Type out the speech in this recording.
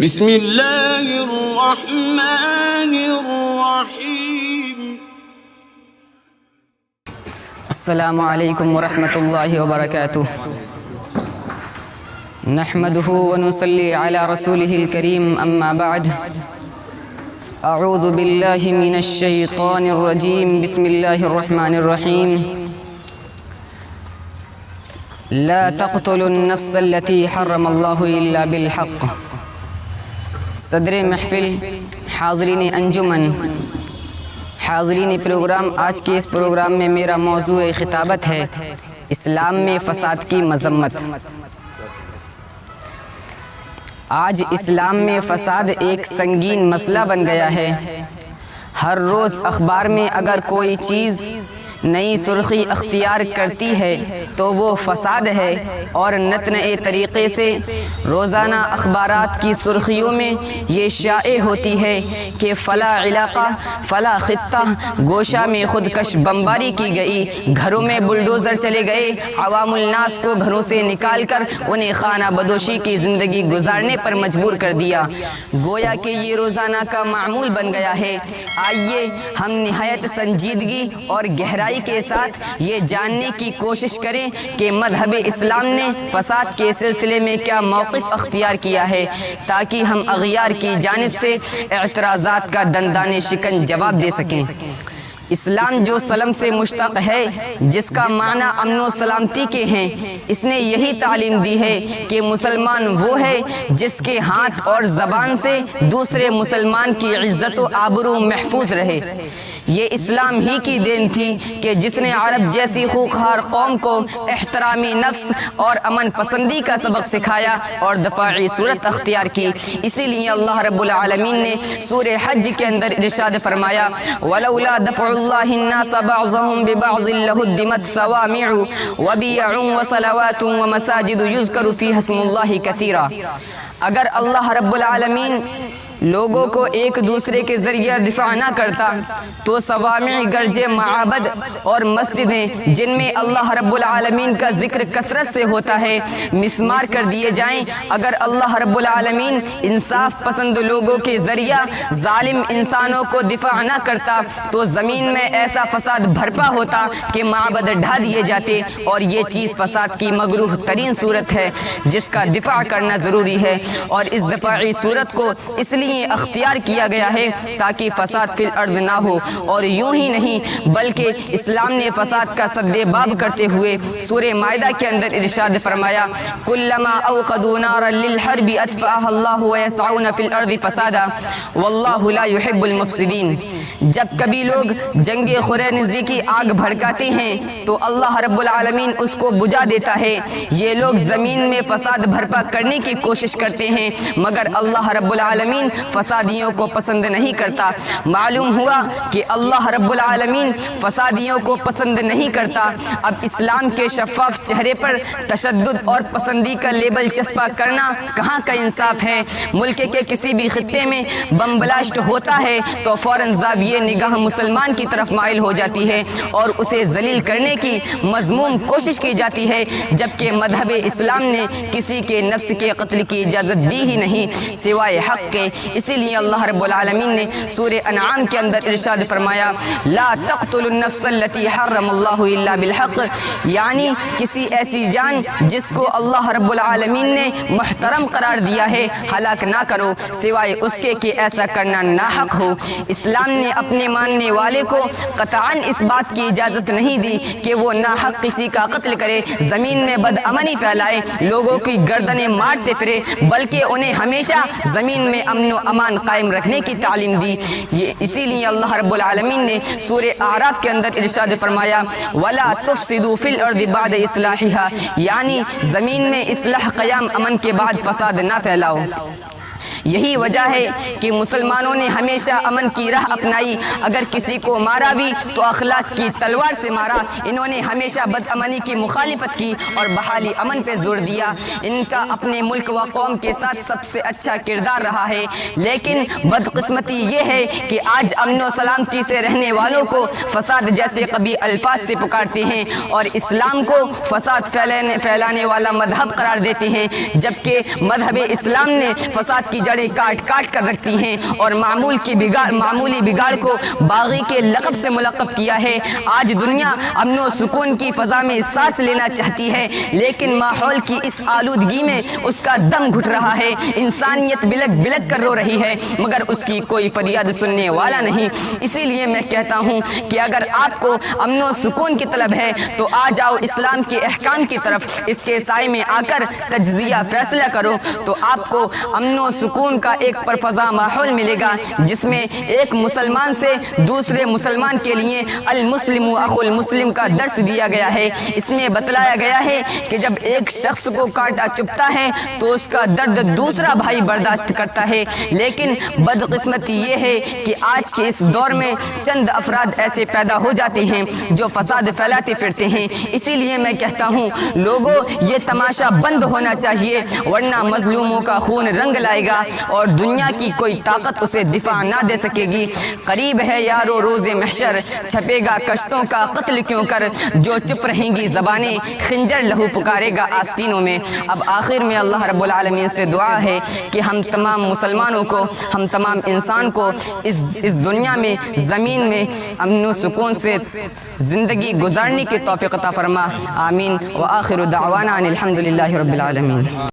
بسم اللہ الرحمن الرحیم۔ السلام علیکم ورحمۃ اللہ وبرکاتہ۔ نحمده ونصلي على رسوله الكريم اما بعد، اعوذ باللہ من الشیطان الرجیم، بسم اللہ الرحمن الرحیم۔ لا تقتلوا النفس التي حرم اللہ الا بالحق۔ صدر محفل، حاضرین انجمن، حاضرین پروگرام، آج کے اس پروگرام میں میرا موضوع خطابت ہے اسلام میں فساد کی مذمت۔ آج اسلام میں فساد ایک سنگین مسئلہ بن گیا ہے۔ ہر روز اخبار میں اگر کوئی چیز نئی سرخی اختیار کرتی ہے تو وہ فساد ہے، اور نت نئے طریقے سے روزانہ اخبارات کی سرخیوں میں یہ شائع ہوتی ہے کہ فلاں علاقہ، فلاں خطہ گوشہ میں خودکش بمباری کی گئی، گھروں میں بلڈوزر چلے گئے، عوام الناس کو گھروں سے نکال کر انہیں خانہ بدوشی کی زندگی گزارنے پر مجبور کر دیا، گویا کہ یہ روزانہ کا معمول بن گیا ہے۔ آئیے ہم نہایت سنجیدگی اور گہرائی کے ساتھ یہ جاننے کی کوشش کریں کہ مذہب اسلام نے فساد کے سلسلے میں کیا موقف اختیار کیا ہے، تاکہ ہم اغیار کی جانب سے اعتراضات کا دندان شکن جواب دے سکیں۔ اسلام جو سلم سے مشتق ہے، جس کا معنی امن و سلامتی کے ہیں، اس نے یہی تعلیم دی ہے کہ مسلمان وہ ہے جس کے ہاتھ اور زبان سے دوسرے مسلمان کی عزت و آبرو محفوظ رہے۔ یہ اسلام ہی کی دین تھی کہ جس نے عرب جیسی خوخار قوم کو احترامی نفس اور امن پسندی کا سبق سکھایا اور دفاعی صورت اختیار کی۔ اسی لیے اللہ رب العالمین نے سورہ حج کے اندر ارشاد فرمایا، وَلَوْلَا دَفْعُ اللَّهِ النَّاسَ بَعْضَهُمْ بِبَعْضٍ لَهُدِّمَتْ صَوَامِعُ وَبِيَعٌ وَصَلَوَاتٌ وَمَسَاجِدُ يُذْكَرُ فِيهَا اسْمُ اللَّهِ كَثِيرًا۔ اگر اللہ رب العالمین لوگوں کو ایک دوسرے کے ذریعہ دفاع نہ کرتا تو صوامع گرجے، معابد اور مسجدیں جن میں اللہ رب العالمین کا ذکر کثرت سے ہوتا ہے مسمار کر دیے جائیں۔ اگر اللہ رب العالمین انصاف پسند لوگوں کے ذریعہ ظالم انسانوں کو دفاع نہ کرتا تو زمین میں ایسا فساد بھرپا ہوتا کہ معبد ڈھا دیے جاتے، اور یہ چیز فساد کی مکروہ ترین صورت ہے جس کا دفاع کرنا ضروری ہے، اور اس دفاعی صورت کو اس لیے اختیار کیا گیا ہے تاکہ فساد فی الارض نہ ہو۔ اور یوں ہی نہیں بلکہ اسلام نے فساد کا سد باب کرتے ہوئے سورہ مائدہ کے اندر ارشاد فرمایا، کلما اوقدوا نارا للحرب اطفاها اللہ ویسعون فی الارض فسادا واللہ لا يحب المفسدین۔ جب کبھی لوگ جنگ خورینزی کی آگ بھڑکاتے ہیں تو اللہ رب العالمین اس کو بجھا دیتا ہے۔ یہ لوگ زمین میں فساد بھرپا کرنے کی کوشش کرتے ہیں، مگر اللہ رب العالمین فسادیوں کو پسند نہیں کرتا۔ معلوم ہوا کہ اللہ رب العالمین فسادیوں کو پسند نہیں کرتا۔ اب اسلام کے شفاف چہرے پر تشدد اور پسندی کا لیبل چسپا کرنا کہاں کا انصاف ہے؟ ملک کے کسی بھی خطے میں بم بلاسٹ ہوتا ہے تو فوراً زاویہ نگاہ مسلمان کی طرف مائل ہو جاتی ہے اور اسے ذلیل کرنے کی مذموم کوشش کی جاتی ہے، جبکہ مذہب اسلام نے کسی کے نفس کے قتل کی اجازت دی ہی نہیں سوائے حق کے۔ اسی لیے اللہ رب العالمین نے سورہ انعام کے اندر ارشاد فرمایا، لا تقتلوا النفس التي حرم اللہ الا بالحق، یعنی کسی ایسی جان جس کو اللہ رب العالمین نے محترم قرار دیا ہے ہلاک نہ کرو سوائے اس کے کہ ایسا کرنا ناحق ہو۔ اسلام نے اپنے ماننے والے کو قطعاً اس بات کی اجازت نہیں دی کہ وہ ناحق کسی کا قتل کرے، زمین میں بد امنی پھیلائے، لوگوں کی گردنیں مارتے پھرے، بلکہ انہیں ہمیشہ زمین میں امن و امان قائم رکھنے کی تعلیم دی۔ اسی لیے اللہ رب العالمین نے سورہ اعراف کے اندر ارشاد فرمایا، وَلَا تُفْسِدُوا فِي الْأَرْضِ بَعْدَ إِصْلَاحِهَا، یعنی زمین میں اصلاح قیام امن کے بعد فساد نہ پھیلاؤ۔ یہی وجہ ہے کہ مسلمانوں نے ہمیشہ امن کی راہ اپنائی، اگر کسی کو مارا بھی تو اخلاق کی تلوار سے مارا۔ انہوں نے ہمیشہ بد امنی کی مخالفت کی اور بحالی امن پہ زور دیا۔ ان کا اپنے ملک و قوم کے ساتھ سب سے اچھا کردار رہا ہے، لیکن بدقسمتی یہ ہے کہ آج امن و سلامتی سے رہنے والوں کو فساد جیسے قبیح الفاظ سے پکارتے ہیں اور اسلام کو فساد پھیلانے والا مذہب قرار دیتے ہیں، جبکہ مذہب اسلام نے فساد کی جڑیں کاٹ کاٹ کر رکھتی ہیں اور معمولی بگاڑ کو باغی کے لقب سے ملقب کیا ہے۔ آج دنیا امن و سکون کی فضا میں سانس لینا چاہتی ہے، لیکن ماحول کی اس آلودگی میں اس کا دم گھٹ رہا ہے۔ انسانیت بلک بلک کر رو رہی ہے مگر اس کی کوئی فریاد سننے والا نہیں۔ اسی لیے میں کہتا ہوں کہ اگر آپ کو امن و سکون کی طلب ہے تو آ جاؤ اسلام کے احکام کی طرف، اس کے سائے میں آ کر تجزیہ فیصلہ کرو تو آپ کو امن و سکون کا ایک پرفضا ماحول ملے گا، جس میں ایک مسلمان سے دوسرے مسلمان کے لیے المسلم اخو المسلم کا درس دیا گیا ہے۔ اس میں بتلایا گیا ہے کہ جب ایک شخص کو کانٹا چبھتا ہے تو اس کا درد دوسرا بھائی برداشت کرتا ہے، لیکن بدقسمتی یہ ہے کہ آج کے اس دور میں چند افراد ایسے پیدا ہو جاتے ہیں جو فساد پھیلاتے پھرتے ہیں۔ اسی لیے میں کہتا ہوں لوگوں یہ تماشا بند ہونا چاہیے، ورنہ مظلوموں کا خون رنگ لائے گا اور دنیا کی کوئی طاقت اسے دفاع نہ دے سکے گی۔ قریب ہے یارو روز محشر، چھپے گا کشتوں کا قتل کیوں کر، جو چپ رہیں گی زبانیں خنجر لہو پکارے گا آستینوں میں۔ اب آخر میں اللہ رب العالمین سے دعا ہے کہ ہم تمام مسلمانوں کو، ہم تمام انسان کو اس دنیا میں، زمین میں امن و سکون سے زندگی گزارنے کی توفیق عطا فرما۔ آمین۔ وآخر دعوانا ان الحمد للہ رب العالمین۔